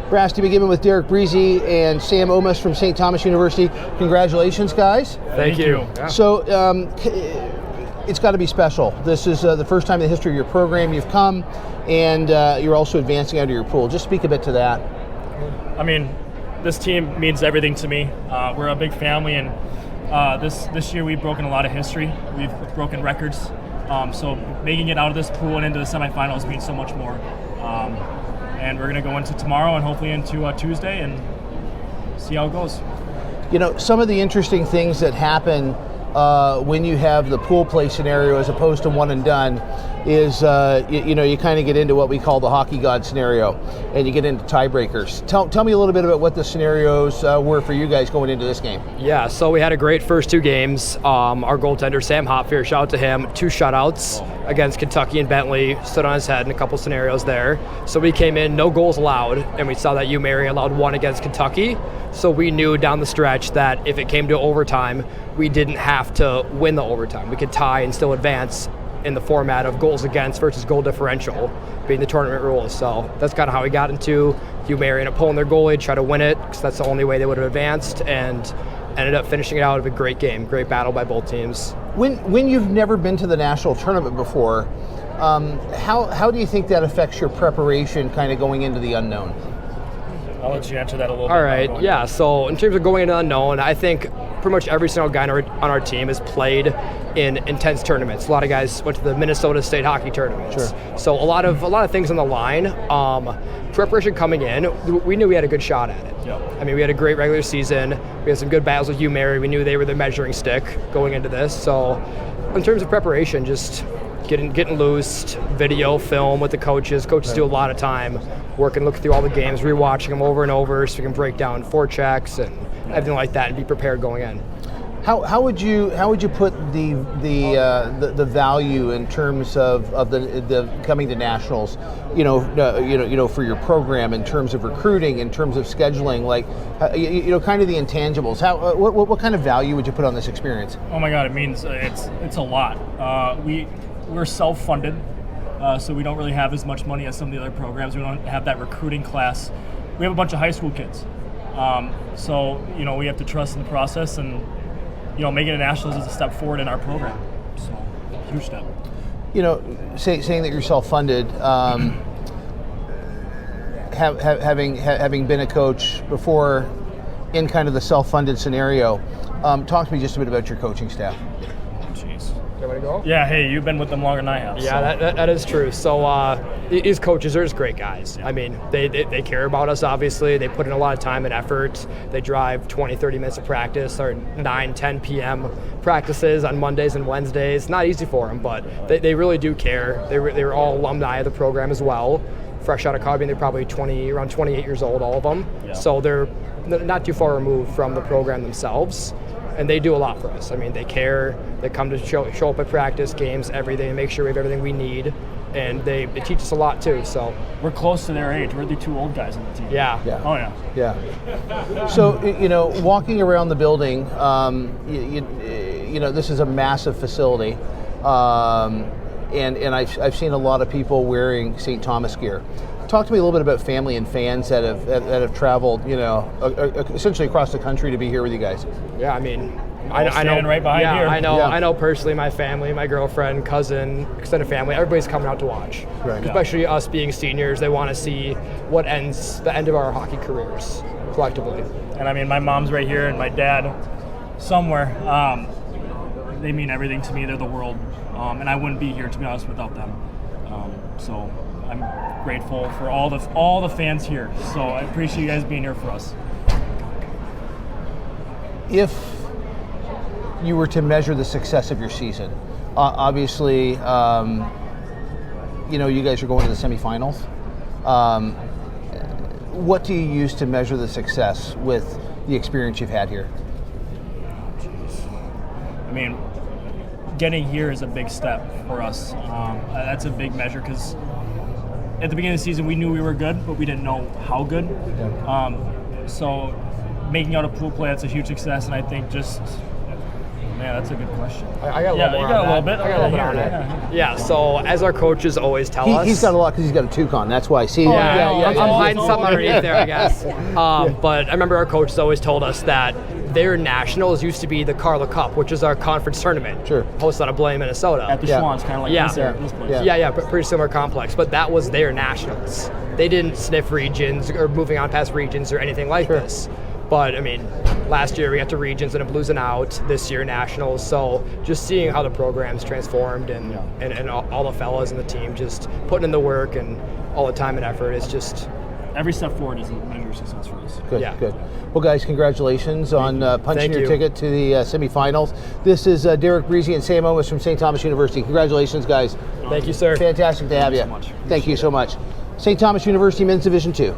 Brass to begin with Derick, Breezee, and Sam Ohmes from St. Thomas University. Congratulations, guys. Thank you. Yeah. So it's got to be special. This is the first time in the history of your program you've come, and you're also advancing out of your pool. Just speak a bit to that. I mean, this team means everything to me. We're a big family, and this year we've broken a lot of history. We've broken records. So making it out of this pool and into the semifinals means so much more. And we're going to go into tomorrow and hopefully into Tuesday and see how it goes. You know, some of the interesting things that happen when you have the pool play scenario as opposed to one and done is, you kind of get into what we call the hockey god scenario, and you get into tiebreakers. Tell me a little bit about what the scenarios were for you guys going into this game. Yeah, so we had a great first two games. Our goaltender, Sam Hopfier, shout out to him, 2 shutouts against Kentucky and Bentley, stood on his head in a couple scenarios there. So we came in, no goals allowed, and we saw that UMary allowed 1 against Kentucky. So we knew down the stretch that if it came to overtime, we didn't have to win the overtime. We could tie and still advance in the format of goals against versus goal differential being the tournament rules. So that's kind of how we got into UMary and pulling their goalie, try to win it, because that's the only way they would have advanced, and ended up finishing it out of a great game, great battle by both teams. When you've never been to the national tournament before, how do you think that affects your preparation kind of going into the unknown? I'll let you answer that a little bit. All right, yeah, so in terms of going into the unknown, I think pretty much every single guy on our team has played in intense tournaments. A lot of guys went to the Minnesota State hockey tournaments. Sure. So a lot of things on the line. Preparation coming in, we knew we had a good shot at it. Yep. I mean, we had a great regular season. We had some good battles with UMary. We knew they were the measuring stick going into this. So in terms of preparation, just getting loose, video, film with the coaches. Coaches do a lot of time working, looking through all the games, rewatching them over and over so we can break down forechecks and everything like that and be prepared going in. How would you put the value in terms of the coming to nationals, for your program in terms of recruiting, in terms of scheduling, like kind of the intangibles? What kind of value would you put on this experience? Oh my God, it means it's a lot. We're self-funded, so we don't really have as much money as some of the other programs. We don't have that recruiting class. We have a bunch of high school kids, so we have to trust in the process, and making it nationals is a step forward in our program. So huge step. Saying that you're self-funded, having been a coach before in kind of the self-funded scenario, talk to me just a bit about your coaching staff. Jeez. Do you want to go? Yeah, hey, you've been with them longer than I have. Yeah, so. That is true. So these coaches are just great guys. I mean, they care about us, obviously. They put in a lot of time and effort. They drive 20, 30 minutes of practice, or 9, 10 p.m. practices on Mondays and Wednesdays. Not easy for them, but they really do care. They were all alumni of the program as well. Fresh out of college, they're probably around 28 years old, all of them. Yeah. So they're not too far removed from the program themselves. And they do a lot for us. I mean, they care. They come to show up at practice, games, everything, make sure we have everything we need. And they teach us a lot too. So we're close to their age. We're the 2 old guys on the team. Yeah. Oh yeah. Yeah. So walking around the building, this is a massive facility, and I've seen a lot of people wearing St. Thomas gear. Talk to me a little bit about family and fans that have traveled, essentially across the country to be here with you guys. Yeah, I mean, I know right behind here. I know. Yeah. I know personally, my family, my girlfriend, cousin, extended family, everybody's coming out to watch. Right. Especially us being seniors, they want to see the end of our hockey careers collectively. And I mean, my mom's right here and my dad somewhere. They mean everything to me. They're the world, and I wouldn't be here, to be honest, without them. So I'm grateful for all the fans here. So I appreciate you guys being here for us. If you were to measure the success of your season, obviously, you guys are going to the semifinals. What do you use to measure the success with the experience you've had here? I mean, getting here is a big step for us. That's a big measure because at the beginning of the season we knew we were good, but we didn't know how good. Yeah. So making out a pool play, that's a huge success, and I think just Man, that's a good question. I got a little Yeah, more you on got a that. little bit? I got a little bit Okay, on yeah, it. Yeah, so as our coaches always tell us. He's got a lot because he's got a toucan. That's why. See, I'm hiding something underneath there, I guess. But I remember our coaches always told us that their nationals used to be the Carla Cup, which is our conference tournament. Sure. Hosted out of Blaine, Minnesota. At the Yeah. Schwann's, kind of like Yeah. this place. Yeah, pretty similar complex. But that was their nationals. They didn't sniff regions or moving on past regions or anything like this. But I mean, last year we got to regions and it losing out. This year nationals. So just seeing how the program's transformed and all the fellas in the team just putting in the work and all the time and effort is just. Every step forward is a measure of success for us. Good, Yeah. good. Well, guys, congratulations on punching Thank your you. ticket to the semifinals. This is Derick, Breezee, and Sam Ohmes from St. Thomas University. Congratulations, guys. Thank you, sir. Fantastic to have you. so much. Thank you so much. St. Thomas University Men's Division II.